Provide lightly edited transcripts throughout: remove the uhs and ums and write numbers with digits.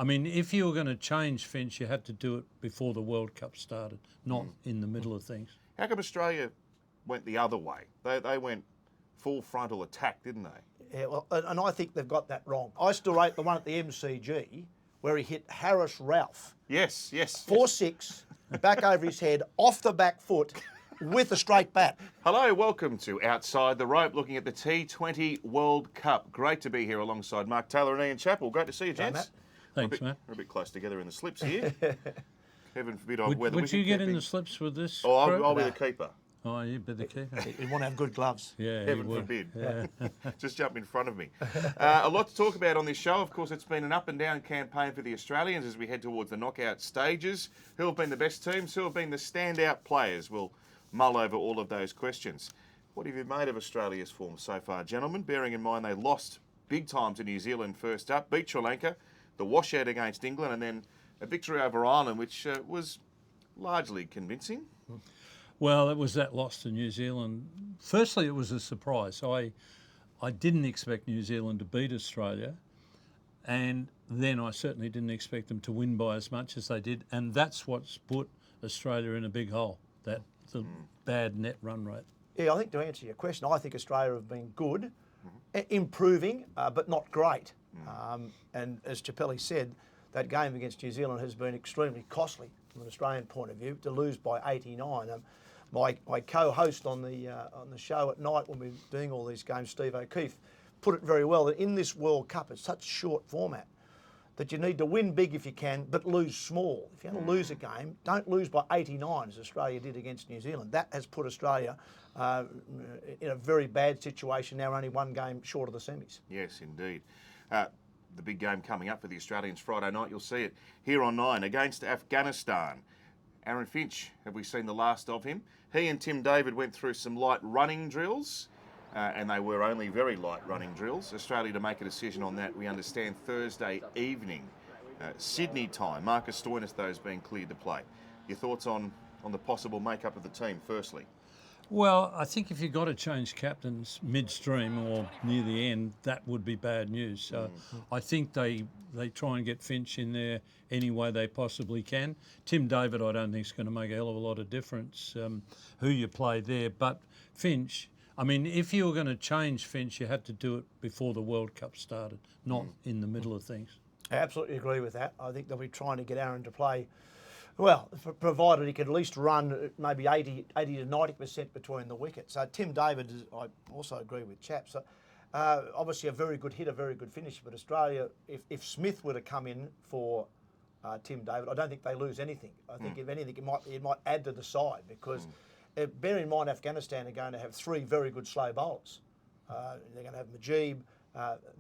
I mean, if you were going to change Finch, you had to do it before the World Cup started, not in the middle of things. How come Australia went the other way? They went full frontal attack, didn't they? Yeah, well, and I think they've got that wrong. I still rate the one at the MCG where he hit Harris Ralph. Yes. 4-6, back over his head, off the back foot, with a straight bat. Hello, welcome to Outside the Rope, looking at the T20 World Cup. Great to be here alongside Mark Taylor and Ian Chappell. Great to see you, gents. Matt. Thanks, Matt. We're a bit close together in the slips here. Heaven forbid I wear the Would wicket you get in keeping. the slips with this? Oh, group? I'll be the keeper. Oh, you better keep it. You want to have good gloves. Yeah, Heaven you would. forbid. Yeah. Just jump in front of me. A lot to talk about on this show. Of course, it's been an up and down campaign for the Australians as we head towards the knockout stages. Who have been the best teams? Who have been the standout players? We'll mull over all of those questions. What have you made of Australia's form so far, gentlemen? Bearing in mind they lost big time to New Zealand first up, beat Sri Lanka, the washout against England, and then a victory over Ireland, which was largely convincing. Well, it was that loss to New Zealand. Firstly, it was a surprise. I didn't expect New Zealand to beat Australia, and then I certainly didn't expect them to win by as much as they did, and that's what's put Australia in a big hole, the bad net run rate. Yeah, I think to answer your question, I think Australia have been good, improving, but not great. And as Chappelli said, that game against New Zealand has been extremely costly from an Australian point of view, to lose by 89. My co-host on the show at night when we were doing all these games, Steve O'Keefe, put it very well that in this World Cup, it's such short format that you need to win big if you can, but lose small. If you're going to lose a game, don't lose by 89 as Australia did against New Zealand. That has put Australia in a very bad situation now, only one game short of the semis. Yes, indeed. The big game coming up for the Australians Friday night, you'll see it here on 9 against Afghanistan. Aaron Finch, have we seen the last of him? He and Tim David went through some light running drills, and they were only very light running drills. Australia to make a decision on that, we understand, Thursday evening, Sydney time. Marcus Stoinis, though, is being cleared to play. Your thoughts on the possible makeup of the team, firstly? Well, I think if you've got to change captains midstream or near the end, that would be bad news. So I think they try and get Finch in there any way they possibly can. Tim David, I don't think is going to make a hell of a lot of difference who you play there. But Finch, I mean, if you were going to change Finch, you had to do it before the World Cup started, not in the middle of things. I absolutely agree with that. I think they'll be trying to get Aaron to play, well, provided he can at least run maybe 80 to 90% between the wickets. So Tim David, I also agree with Chaps. Obviously a very good hitter, very good finisher, but Australia, if Smith were to come in for Tim David, I don't think they lose anything. I think if anything, it might add to the side because bear in mind Afghanistan are going to have 3 very good slow bowlers. They're going to have Mujeeb,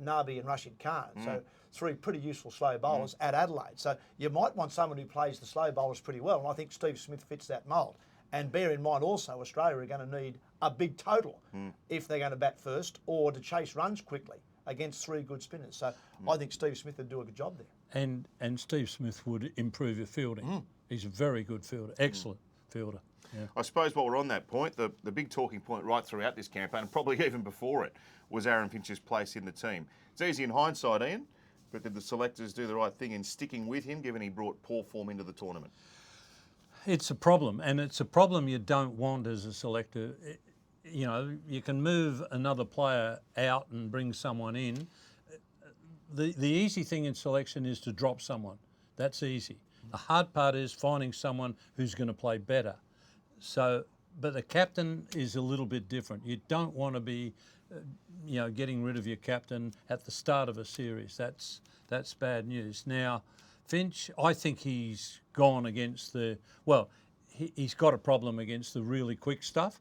Nabi and Rashid Khan. So 3 pretty useful slow bowlers at Adelaide. So you might want someone who plays the slow bowlers pretty well, and I think Steve Smith fits that mould. And bear in mind also Australia are going to need a big total if they're going to bat first or to chase runs quickly against 3 good spinners. So I think Steve Smith would do a good job there. And Steve Smith would improve your fielding. He's a very good fielder, excellent fielder. Yeah. I suppose while we're on that point, the big talking point right throughout this campaign, and probably even before it, was Aaron Finch's place in the team. It's easy in hindsight, Ian, but did the selectors do the right thing in sticking with him, given he brought poor form into the tournament? It's a problem, and it's a problem you don't want as a selector. You know, you can move another player out and bring someone in. The easy thing in selection is to drop someone. That's easy. The hard part is finding someone who's going to play better. So, but the captain is a little bit different. You don't want to be, getting rid of your captain at the start of a series. That's bad news. Now, Finch, I think he's gone against he's got a problem against the really quick stuff.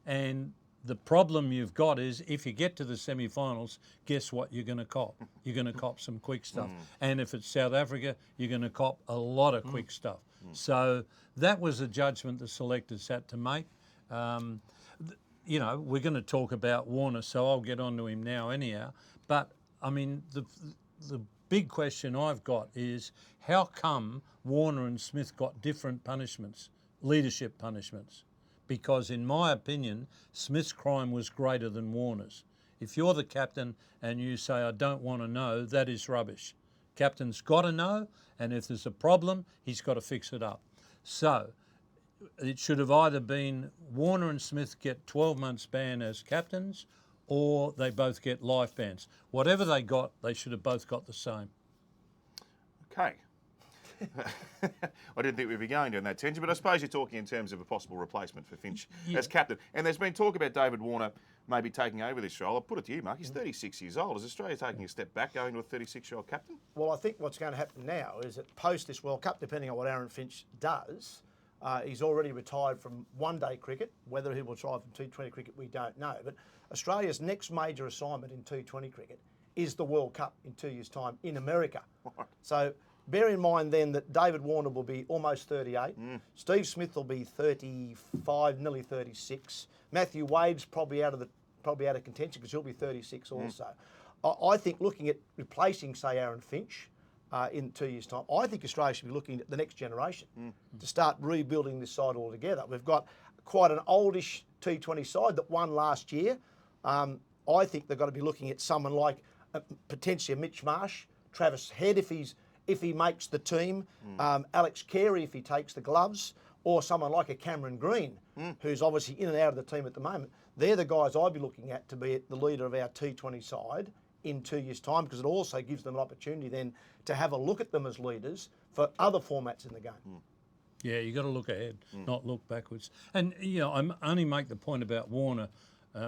And the problem you've got is if you get to the semi-finals, guess what you're going to cop? You're going to cop some quick stuff. And if it's South Africa, you're going to cop a lot of quick stuff. So that was a judgment the selectors had to make. We're going to talk about Warner, so I'll get on to him now anyhow. But, I mean, the big question I've got is how come Warner and Smith got different punishments, leadership punishments? Because in my opinion, Smith's crime was greater than Warner's. If you're the captain and you say, I don't want to know, that is rubbish. captain's got to know, and if there's a problem, he's got to fix it up. So it should have either been Warner and Smith get 12 months ban as captains, or they both get life bans. Whatever they got, they should have both got the same. Okay. I didn't think we'd be going down that tangent, but I suppose you're talking in terms of a possible replacement for Finch as captain. And there's been talk about David Warner maybe taking over this role. I'll put it to you, Mark. He's 36 years old. Is Australia taking a step back going to a 36-year-old captain? Well, I think what's going to happen now is that post this World Cup, depending on what Aaron Finch does, he's already retired from one-day cricket. Whether he will try from T20 cricket, we don't know. But Australia's next major assignment in T20 cricket is the World Cup in 2 years' time in America. So bear in mind then that David Warner will be almost 38. Steve Smith will be 35, nearly 36. Matthew Wade's probably out of contention because he'll be 36 also. I think looking at replacing, say, Aaron Finch in 2 years' time, I think Australia should be looking at the next generation to start rebuilding this side altogether. We've got quite an oldish T20 side that won last year. I think they've got to be looking at someone like potentially a Mitch Marsh, Travis Head if he makes the team, Alex Carey if he takes the gloves, or someone like a Cameron Green, who's obviously in and out of the team at the moment. They're the guys I'd be looking at to be the leader of our T20 side in 2 years' time, because it also gives them an opportunity then to have a look at them as leaders for other formats in the game. Yeah, you got to look ahead, not look backwards. And I only make the point about Warner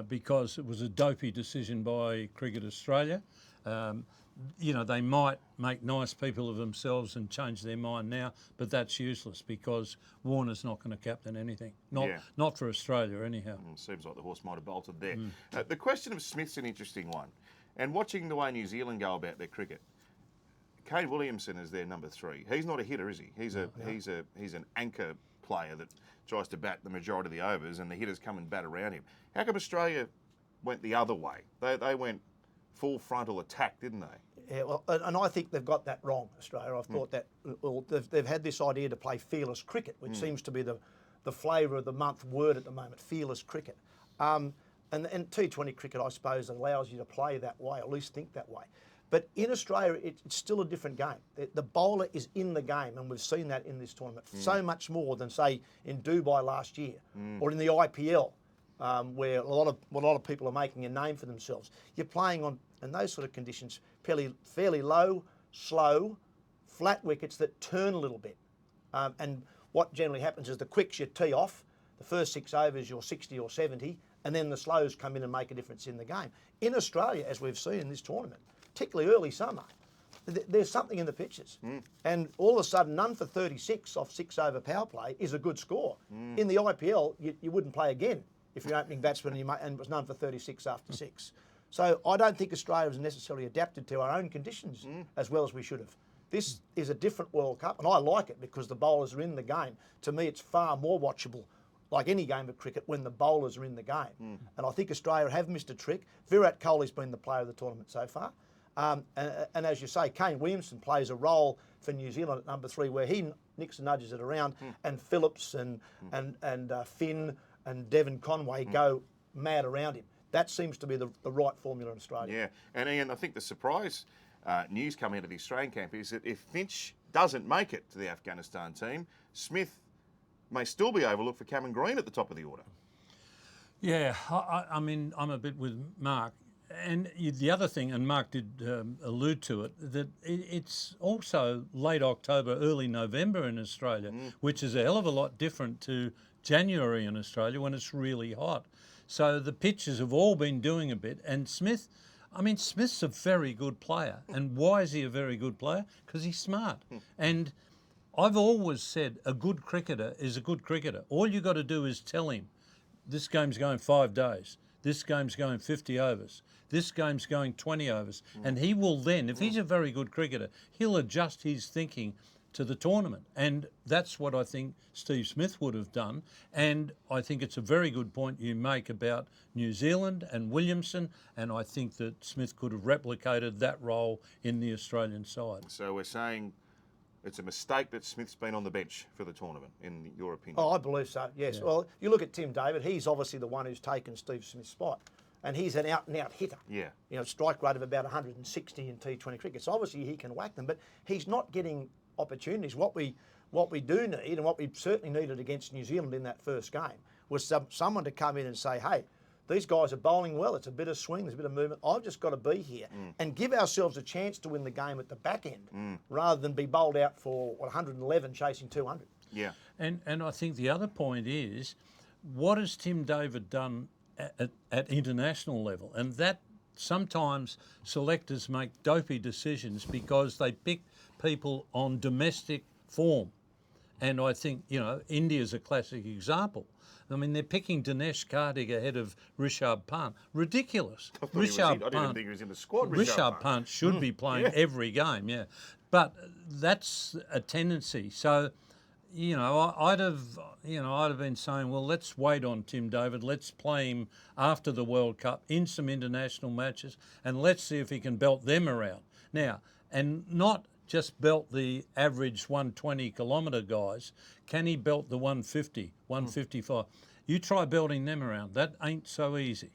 because it was a dopey decision by Cricket Australia. They might make nice people of themselves and change their mind now, but that's useless because Warner's not going to captain anything. Not for Australia anyhow. Seems like the horse might have bolted there. The question of Smith's an interesting one. And watching the way New Zealand go about their cricket, Kane Williamson is their number 3. He's not a hitter, is he? He's an anchor player that tries to bat the majority of the overs, and the hitters come and bat around him. How come Australia went the other way? They went full frontal attack, didn't they? Yeah, well, and I think they've got that wrong, Australia. I've thought that they've had this idea to play fearless cricket, which seems to be the flavour of the month word at the moment, fearless cricket. And T20 cricket, I suppose, allows you to play that way, or at least think that way. But in Australia, it's still a different game. The bowler is in the game, and we've seen that in this tournament so much more than, say, in Dubai last year or in the IPL, where a lot of people are making a name for themselves. You're playing on, in those sort of conditions, fairly low, slow, flat wickets that turn a little bit. And what generally happens is the quicks you tee off, the first 6 overs you're 60 or 70, and then the slows come in and make a difference in the game. In Australia, as we've seen in this tournament, particularly early summer, there's something in the pitches. And all of a sudden, none for 36 off 6 over power play is a good score. In the IPL, you wouldn't play again if you're opening batsman and it was none for 36 after 6. So I don't think Australia has necessarily adapted to our own conditions as well as we should have. This is a different World Cup, and I like it because the bowlers are in the game. To me, it's far more watchable, like any game of cricket, when the bowlers are in the game. And I think Australia have missed a trick. Virat Kohli's been the player of the tournament so far. And as you say, Kane Williamson plays a role for New Zealand at number 3 where he nicks and nudges it around, and Phillips and Finn and Devon Conway go mad around him. That seems to be the right formula in Australia. Yeah, and Ian, I think the surprise news coming out of the Australian camp is that if Finch doesn't make it to the Afghanistan team, Smith may still be overlooked for Cameron Green at the top of the order. Yeah, I mean, I'm a bit with Mark. And the other thing, and Mark did allude to it, that it's also late October, early November in Australia, which is a hell of a lot different to January in Australia when it's really hot. So the pitchers have all been doing a bit. And Smith's a very good player. And why is he a very good player? Because he's smart. And I've always said a good cricketer is a good cricketer. All you got to do is tell him, this game's going 5 days. This game's going 50 overs. This game's going 20 overs. And he will then, if he's a very good cricketer, he'll adjust his thinking to the tournament. And that's what I think Steve Smith would have done. And I think it's a very good point you make about New Zealand and Williamson. And I think that Smith could have replicated that role in the Australian side. So we're saying it's a mistake that Smith's been on the bench for the tournament, in your opinion? Oh, I believe so, yes. Yeah. Well, you look at Tim David, he's obviously the one who's taken Steve Smith's spot. and he's an out-and-out hitter. Yeah. You know, strike rate of about 160 in T20 cricket. So obviously he can whack them, but he's not getting opportunities. What we do need, and what we certainly needed against New Zealand in that first game, was someone to come in and say, hey, these guys are bowling well. It's a bit of swing, there's a bit of movement. I've just got to be here and give ourselves a chance to win the game at the back end rather than be bowled out for 111 chasing 200. Yeah. And I think the other point is, what has Tim David done at international level? And that sometimes selectors make dopey decisions because they pick people on domestic form. And I think, India's a classic example. I mean, they're picking Dinesh Karthik ahead of Rishabh Pant. Ridiculous. I didn't think he was in the squad. Rishabh Pant should be playing every game, but that's a tendency. So, I'd have been saying, well, let's wait on Tim David. Let's play him after the World Cup in some international matches, and let's see if he can belt them around now, and not just belt the average 120 kilometre guys. Can he belt the 150, 155? You try belting them around. That ain't so easy.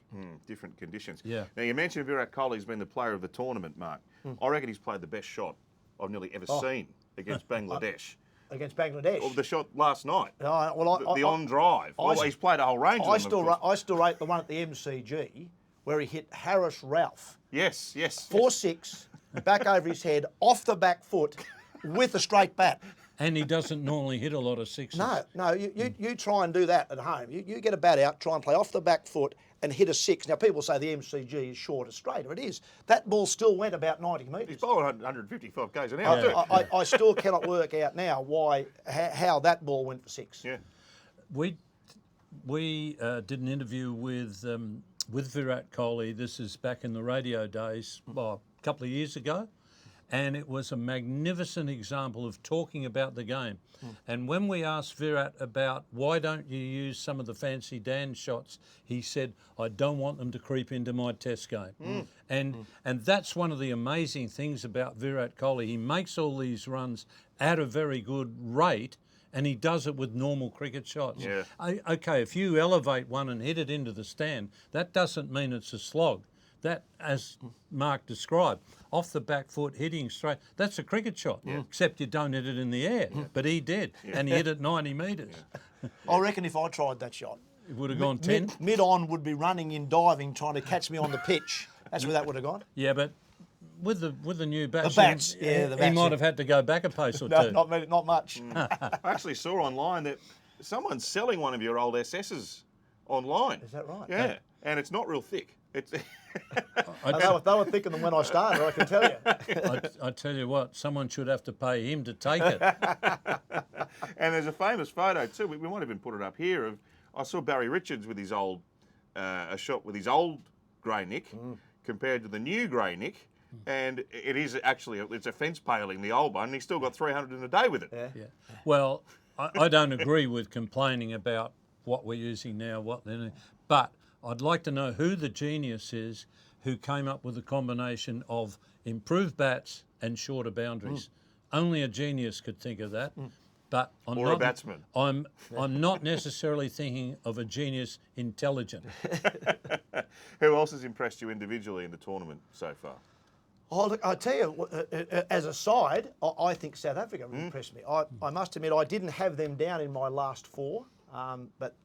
Different conditions. Yeah. Now, you mentioned Virat Kohli's been the player of the tournament, Mark. I reckon he's played the best shot I've nearly ever seen against Bangladesh. Against Bangladesh. Or the shot last night. The on drive. He's played a whole range of them. I still rate the one at the MCG where he hit Harris Ralph. Yes. 4-6, back over his head, off the back foot, with a straight bat. And he doesn't normally hit a lot of sixes. No, you try and do that at home. You get a bat out, try and play off the back foot and hit a six. Now, people say the MCG is shorter, straighter. It is. That ball still went about 90 metres. He's bowling 155 k's an hour, too. I still cannot work out now how that ball went for six. Yeah. We did an interview with Virat Kohli. This is back in the radio days, a couple of years ago. And it was a magnificent example of talking about the game. And when we asked Virat about why don't you use some of the fancy Dan shots, he said, I don't want them to creep into my test game. And that's one of the amazing things about Virat Kohli. He makes all these runs at a very good rate, and he does it with normal cricket shots. Yeah. Okay, if you elevate one and hit it into the stand, that doesn't mean it's a slog. That, as Mark described, off the back foot, hitting straight, that's a cricket shot, except you don't hit it in the air. But he did, and he hit it 90 metres. I reckon if I tried that shot, It would have gone 10. Mid-on would be running in diving, trying to catch me on the pitch. That's where that would have gone. Yeah, but with the new bats, The bats, he might have had to go back a pace or two. Not much. I actually saw online that someone's selling one of your old SSs online. Is that right? Yeah, and it's not real thick. It's They were thicker than when I started, I can tell you. I tell you what, someone should have to pay him to take it. And there's a famous photo too. We might even put it up here. I saw Barry Richards with his old a shot with his old grey Nick compared to the new grey Nick, and it is actually it's a fence paling, the old one. And he's still got 300 in a day with it. Yeah. Well, I don't agree with complaining about what we're using now, but I'd like to know who the genius is who came up with a combination of improved bats and shorter boundaries. Only a genius could think of that. But a batsman. I'm not necessarily thinking of a genius intelligent. Who else has impressed you individually in the tournament so far? Oh, look, I tell you, as a side, I think South Africa impressed me. I must admit, I didn't have them down in my last four, but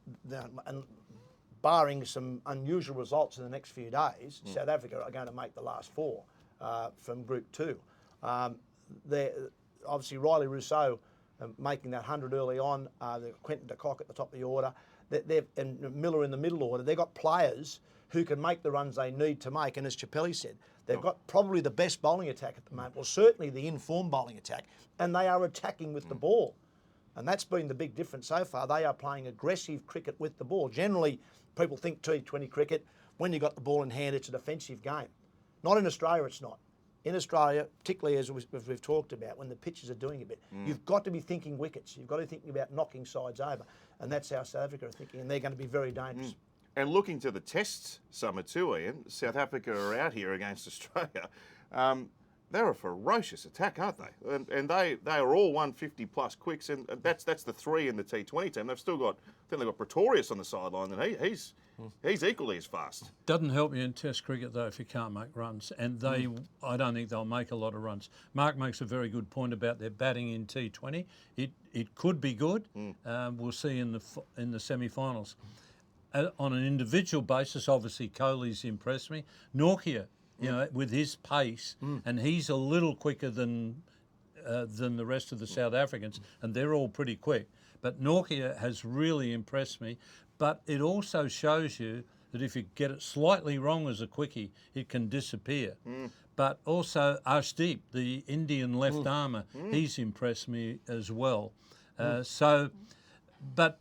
barring some unusual results in the next few days, South Africa are going to make the last four from Group 2. Obviously, Riley Rousseau making that 100 early on, Quentin de Kock at the top of the order, and Miller in the middle order. They've got players who can make the runs they need to make, and as Chappelli said, they've got probably the best bowling attack at the moment, well, certainly the in-form bowling attack, and they are attacking with the ball. And that's been the big difference so far. They are playing aggressive cricket with the ball. Generally, people think T20 cricket, when you've got the ball in hand, it's a defensive game. Not in Australia, it's not. In Australia, particularly as we've talked about, when the pitches are doing a bit, you've got to be thinking wickets. You've got to be thinking about knocking sides over. And that's how South Africa are thinking, and they're going to be very dangerous. And looking to the Test summer too, Ian, South Africa are out here against Australia. they're a ferocious attack, aren't they? And they are all 150 plus quicks, and that's the three in the T20 team. They've still got, I think they've got Pretorius on the sideline, and he's equally as fast. Doesn't help you in Test cricket though if you can't make runs, and I don't think they'll make a lot of runs. Mark makes a very good point about their batting in T20. It could be good. We'll see in the semi-finals. On an individual basis, obviously Kohli's impressed me. Nortje, with his pace, and he's a little quicker than the rest of the South Africans, and they're all pretty quick. But Nortje has really impressed me. But it also shows you that if you get it slightly wrong as a quickie, it can disappear. But also Arshdeep, the Indian left armour, he's impressed me as well. But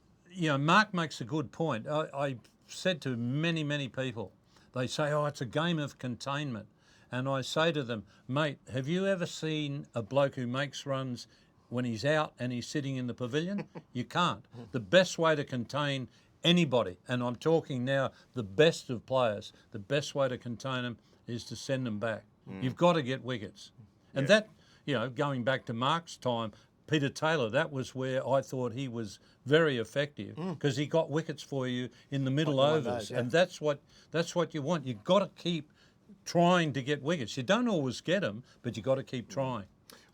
Mark makes a good point. I said to many, many people, they say, oh, it's a game of containment. And I say to them, mate, have you ever seen a bloke who makes runs when he's out and he's sitting in the pavilion? You can't. The best way to contain anybody, and I'm talking now the best of players, the best way to contain them is to send them back. You've got to get wickets. And that, going back to Mark's time, Peter Taylor, that was where I thought he was very effective because he got wickets for you in the middle overs, and that's what you want. You've got to keep trying to get wickets. You don't always get them, but you've got to keep trying.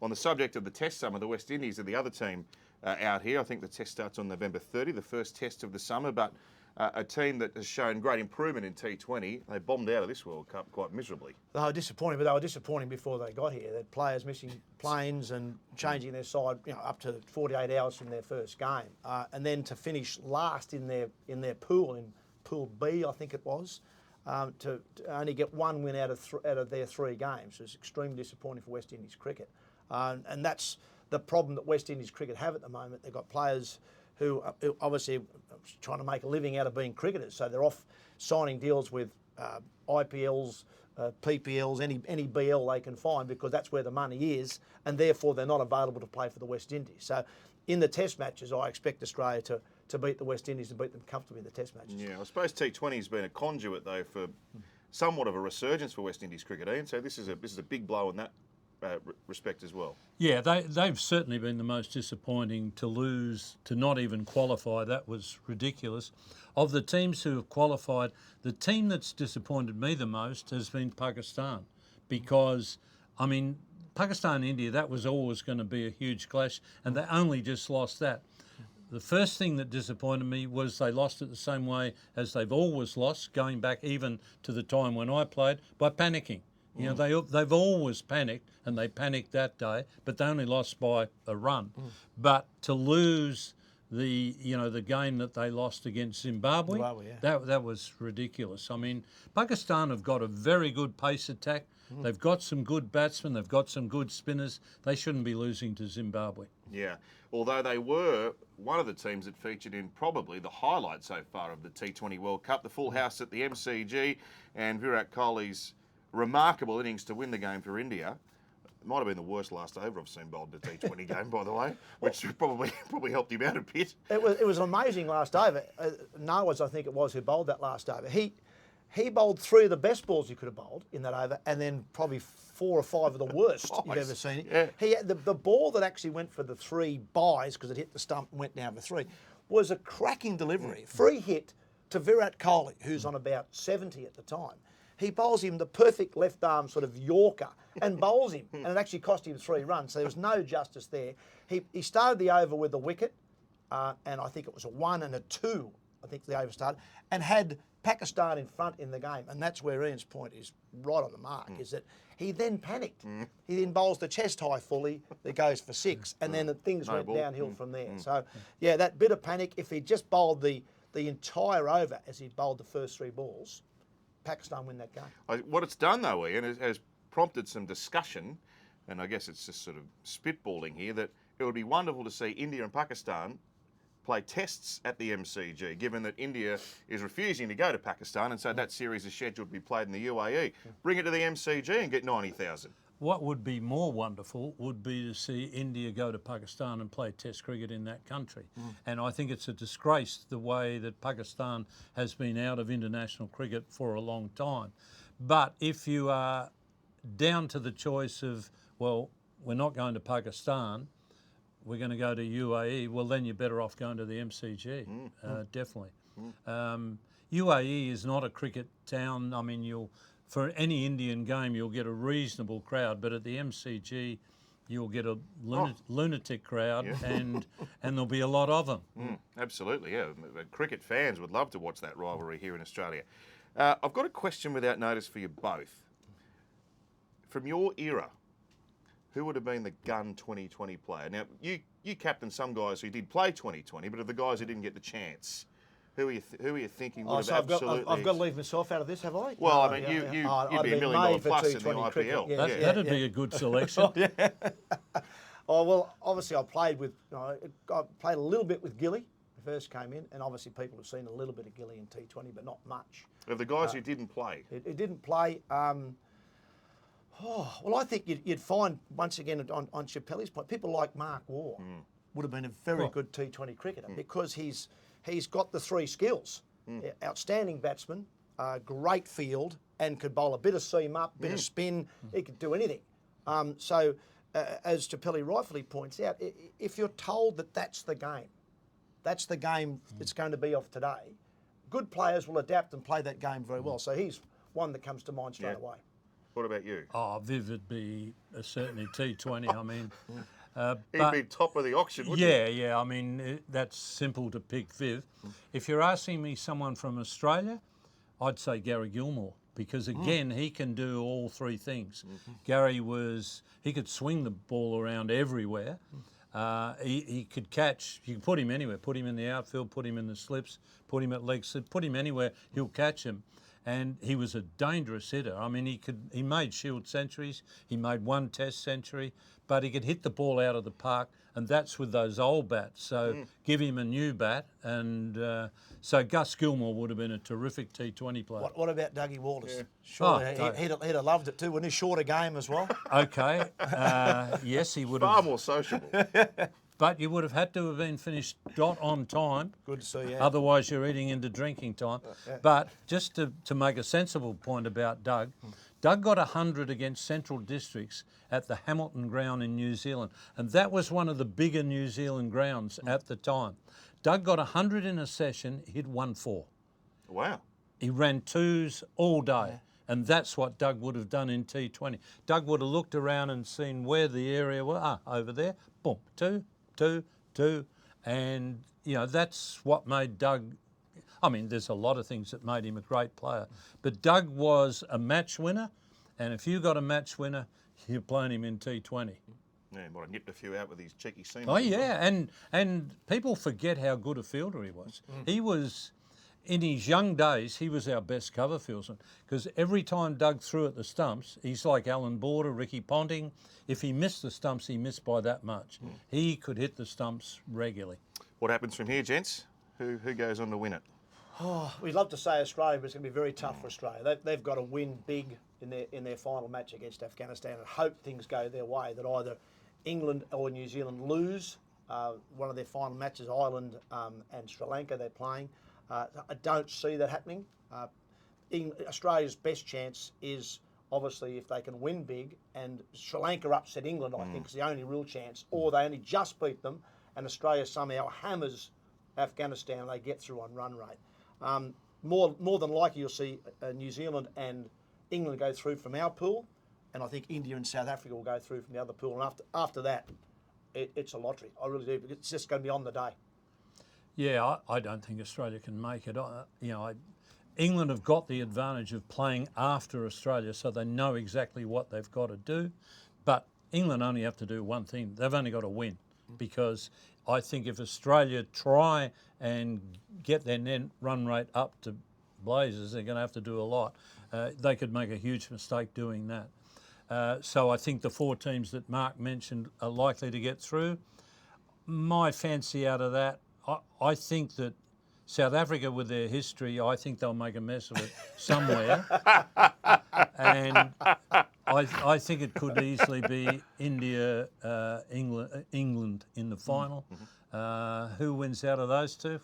On the subject of the Test summer, the West Indies are the other team out here. I think the Test starts on November 30, the first Test of the summer, but a team that has shown great improvement in T20. They bombed out of this World Cup quite miserably. They were disappointing, but they were disappointing before they got here. They had players missing planes and changing their side, up to 48 hours from their first game, and then to finish last in their pool, in Pool B, I think it was, to only get one win out of their three games. It was extremely disappointing for West Indies cricket, and that's the problem that West Indies cricket have at the moment. They've got players who obviously trying to make a living out of being cricketers. So they're off signing deals with IPLs, PPLs, any BL they can find because that's where the money is, and therefore they're not available to play for the West Indies. So in the Test matches, I expect Australia to beat the West Indies and beat them comfortably in the Test matches. Yeah, I suppose T20 has been a conduit though for somewhat of a resurgence for West Indies cricket, Ian. So this is a big blow in that respect as well. Yeah, they've certainly been the most disappointing to lose, to not even qualify. That was ridiculous. Of the teams who have qualified, the team that's disappointed me the most has been Pakistan because, Pakistan, India, that was always going to be a huge clash and they only just lost that. The first thing that disappointed me was they lost it the same way as they've always lost, going back even to the time when I played, by panicking. They've always panicked, and they panicked that day, but they only lost by a run. But to lose the game that they lost against Zimbabwe, that was ridiculous. Pakistan have got a very good pace attack. They've got some good batsmen. They've got some good spinners. They shouldn't be losing to Zimbabwe. Yeah, although they were one of the teams that featured in probably the highlight so far of the T20 World Cup, the full house at the MCG, and Virat Kohli's remarkable innings to win the game for India. It might have been the worst last over I've seen bowled in a T20 game, by the way, which probably helped him out a bit. It was an amazing last over. Nawaz, I think it was, who bowled that last over. He bowled three of the best balls he could have bowled in that over, and then probably 4 or 5 of the worst you've ever seen. Yeah. He had the ball that actually went for the 3 byes because it hit the stump and went down for 3 was a cracking delivery. Free hit to Virat Kohli, who's on about 70 at the time. He bowls him the perfect left arm sort of Yorker and bowls him, and it actually cost him 3 runs. So there was no justice there. He started the over with a wicket, and I think it was a 1 and a 2. I think the over started, and had Pakistan in front in the game, and that's where Ian's point is right on the mark. Is that he then panicked. He then bowls the chest high fully that goes for 6, and then things went downhill from there. So yeah, that bit of panic. If he just bowled the entire over as he bowled the first 3 balls, Pakistan win that game. What it's done though, Ian, has prompted some discussion, and I guess it's just sort of spitballing here, that it would be wonderful to see India and Pakistan play tests at the MCG, given that India is refusing to go to Pakistan, and so that series is scheduled to be played in the UAE. Bring it to the MCG and get 90,000. What would be more wonderful would be to see India go to Pakistan and play Test cricket in that country. And I think it's a disgrace the way that Pakistan has been out of international cricket for a long time. But if you are down to the choice of, well, we're not going to Pakistan, we're going to go to UAE, well, then you're better off going to the MCG, definitely. UAE is not a cricket town. I mean, for any Indian game, you'll get a reasonable crowd, but at the MCG, you'll get a lunatic crowd, and there'll be a lot of them. Absolutely, yeah. Cricket fans would love to watch that rivalry here in Australia. I've got a question without notice for you both. From your era, who would have been the gun 2020 player? Now, you captained some guys who did play 2020, but of the guys who didn't get the chance, who are you thinking would have So absolutely... I've got to leave myself out of this, have I? Well, I mean, you'd be $1 million plus in the IPL. That'd be a good selection. Oh, well, obviously I played I played a little bit with Gilly. First came in, and obviously people have seen a little bit of Gilly in T20, but not much. Of the guys who didn't play? It didn't play. Well, I think you'd find, once again, on Chappelle's point, people like Mark Waugh would have been a very good T20 cricketer because he's got the three skills. Outstanding batsman, great field, and could bowl a bit of seam up, bit of spin. He could do anything. So, as Chappelle rightfully points out, if you're told that that's the game that's going to be of today, good players will adapt and play that game very well. So he's one that comes to mind straight away. What about you? Oh, Viv would be certainly T20. I mean, he'd be top of the auction, wouldn't he? Yeah. I mean, that's simple to pick Viv. If you're asking me someone from Australia, I'd say Gary Gilmore because, again, he can do all three things. Gary he could swing the ball around everywhere. He could catch. You can put him anywhere. Put him in the outfield. Put him in the slips. Put him at leg slip. Put him anywhere. He'll catch him. And he was a dangerous hitter. I mean, he made Shield centuries. He made one Test century, but he could hit the ball out of the park, and that's with those old bats. So give him a new bat, and so Gus Gilmore would have been a terrific T20 player. What about Dougie Waters? Sure, he'd have loved it too. Wouldn't he? Shorter game as well. Okay, yes, he would have. Far more sociable. But you would have had to have been finished dot on time. Good to see you. Otherwise, you're eating into drinking time. But just to make a sensible point about Doug, Doug got 100 against Central Districts at the Hamilton ground in New Zealand. And that was one of the bigger New Zealand grounds at the time. Doug got 100 in a session, hit 1-4. Wow. He ran twos all day. And that's what Doug would have done in T20. Doug would have looked around and seen where the area was. Over there, boom, two. And, that's what made Doug, I mean, there's a lot of things that made him a great player. But Doug was a match winner, and if you got a match winner, you're playing him in T20. Yeah, might have nipped a few out with his cheeky seam. Oh, yeah, and people forget how good a fielder he was. He was, in his young days, he was our best cover fieldsman because every time Doug threw at the stumps, he's like Alan Border, Ricky Ponting. If he missed the stumps, he missed by that much. He could hit the stumps regularly. What happens from here, gents? Who goes on to win it? Oh, we'd love to say Australia, but it's going to be very tough for Australia. They've got to win big in their final match against Afghanistan and hope things go their way, that either England or New Zealand lose one of their final matches, Ireland and Sri Lanka they're playing. I don't see that happening. Australia's best chance is obviously if they can win big, and Sri Lanka upset England, I think, is the only real chance, or they only just beat them and Australia somehow hammers Afghanistan and they get through on run rate. More than likely you'll see New Zealand and England go through from our pool, and I think India and South Africa will go through from the other pool, and after that it's a lottery. I really do. It's just going to be on the day. Yeah, I don't think Australia can make it. England have got the advantage of playing after Australia, so they know exactly what they've got to do. But England only have to do one thing. They've only got to win, because I think if Australia try and get their net run rate up to blazes, they're going to have to do a lot. They could make a huge mistake doing that. So I think the four teams that Mark mentioned are likely to get through. My fancy out of that, I think that South Africa, with their history, I think they'll make a mess of it somewhere. And I think it could easily be India, England in the final. Who wins out of those two?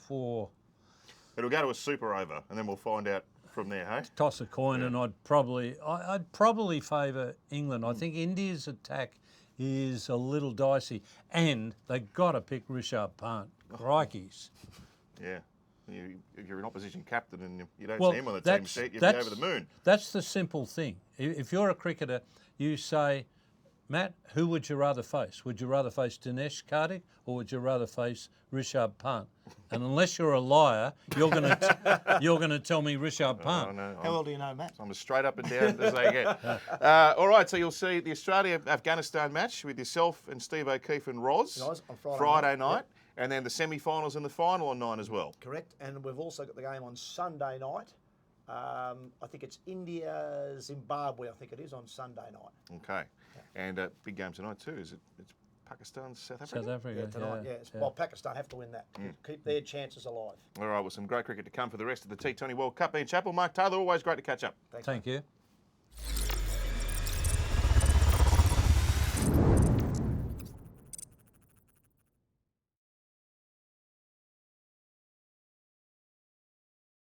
It'll go to a super over, and then we'll find out from there, hey? Toss a coin, and I'd probably favour England. I think India's attack is a little dicey, and they got to pick Rishabh Pant. Crikeys. Yeah. If you're an opposition captain and you don't Well, see him on the team sheet, you'd be over the moon. That's the simple thing. If you're a cricketer, you say, Matt, who would you rather face? Would you rather face Dinesh Karthik or would you rather face Rishabh Pant? And unless you're a liar, you're going to tell me Rishabh Pant. Oh, no, How well do you know, Matt? I'm as straight up and down as they get. All right, so you'll see the Australia-Afghanistan match with yourself and Steve O'Keefe and Roz On Friday night. Yep. And then the semi-finals and the final on 9 as well. Correct. And we've also got the game on Sunday night. I think it's India-Zimbabwe, I think it is, on Sunday night. Okay. And big game tonight too. It's Pakistan, South Africa? South Africa, Yeah, tonight, yeah. Well, Pakistan have to win that. Keep their chances alive. All right, well, some great cricket to come for the rest of the T20 World Cup. Ian Chappell, Mark Taylor, always great to catch up. Thanks, Thank you.